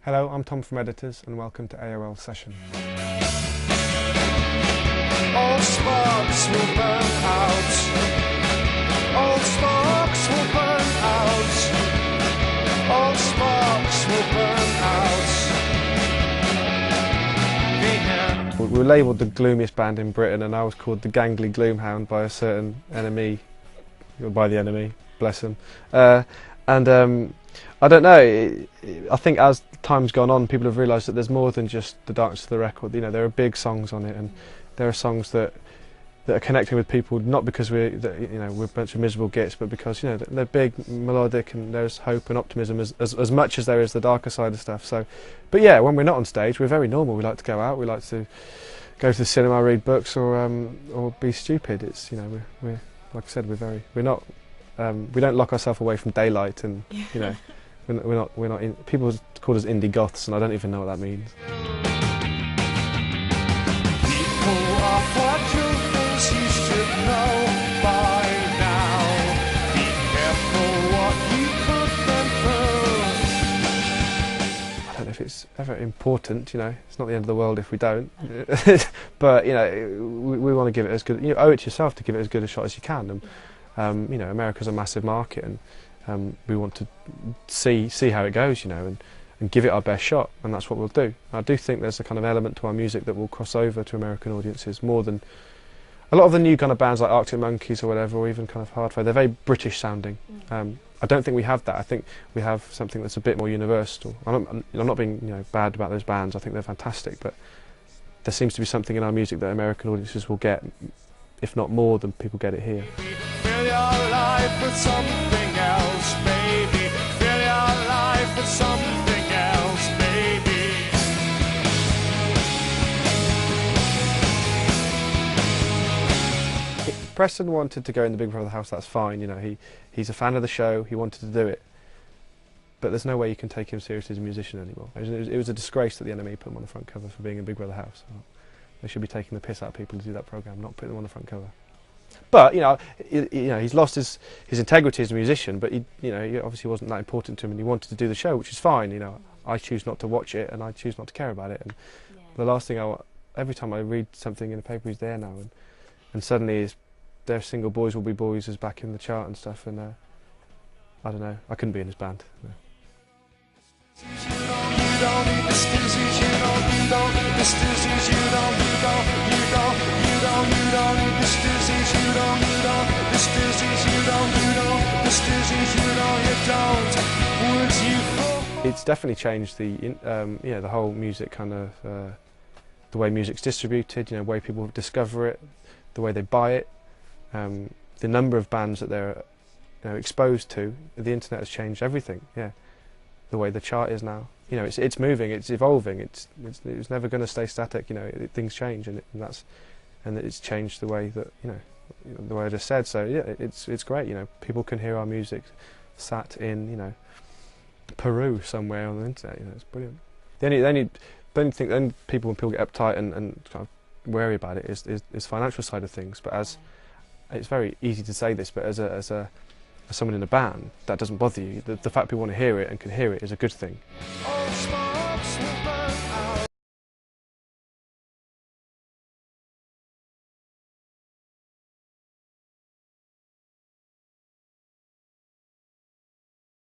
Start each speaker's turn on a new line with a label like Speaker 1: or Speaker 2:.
Speaker 1: Hello, I'm Tom from Editors and welcome to AOL Session.
Speaker 2: All sparks will burn out. All sparks will burn out. All sparks will burn out.
Speaker 1: We were labelled the gloomiest band in Britain, and I was called the Gangly Gloomhound by a certain enemy, or by the enemy, bless him. I don't know, I think as time's gone on, people have realised that there's more than just the darkness of the record. You know, there are big songs on it, and there are songs that are connecting with people, not because we're a bunch of miserable gits, but because they're big, melodic, and there's hope and optimism as much as there is the darker side of stuff. So, but yeah, when we're not on stage, we're very normal. We like to go out, we like to go to the cinema, read books, or be stupid. It's we're like I said, we don't lock ourselves away from daylight, and we're not in, people call us indie goths, and I don't even know what that means.
Speaker 2: People are quadruples, you should know by now. Be careful what you put them through.
Speaker 1: I don't know if it's ever important, it's not the end of the world if we don't. But we want to give it as good. You owe it to yourself to give it as good a shot as you can. And America's a massive market, and we want to see how it goes, and give it our best shot, and that's what we'll do. I do think there's a kind of element to our music that will cross over to American audiences more than a lot of the new kind of bands like Arctic Monkeys or whatever, or even kind of Hardfire. They're very British sounding. I don't think we have that. I think we have something that's a bit more universal. I'm not being bad about those bands. I think they're fantastic, but there seems to be something in our music that American audiences will get, if not more than people get it here.
Speaker 2: Fill your life with something else, baby. Fill your life with something else, baby.
Speaker 1: If Preston wanted to go in the Big Brother house, that's fine. He's a fan of the show. He wanted to do it, but there's no way you can take him seriously as a musician anymore. It was a disgrace that the NME put him on the front cover for being in Big Brother house. They should be taking the piss out of people to do that programme, not putting them on the front cover. But he's lost his integrity as a musician. But he obviously wasn't that important to him, and he wanted to do the show, which is fine. I choose not to watch it, and I choose not to care about it. And the last thing every time I read something in the paper, he's there now, and suddenly their single "Boys Will Be Boys" is back in the chart and stuff. And I don't know, I couldn't be in his band. No.
Speaker 2: You don't need the stoozies, you don't need the stoozies, you don't need the stoozies, you don't need the stoozies, you don't would you?
Speaker 1: It's definitely changed the whole music kind of the way music's distributed, the way people discover it, the way they buy it, the number of bands that they're exposed to. The internet has changed everything. Yeah. The way the chart is now, it's moving, it's evolving, it's never going to stay static. Things change, and it's changed the way that the way I just said. So yeah, it's great. People can hear our music sat in Peru somewhere on the internet. It's brilliant. The only people when people get uptight and kind of wary about it is financial side of things. But it's very easy to say this, but as someone in a band, that doesn't bother you. The fact people want to hear it and can hear it is a good thing.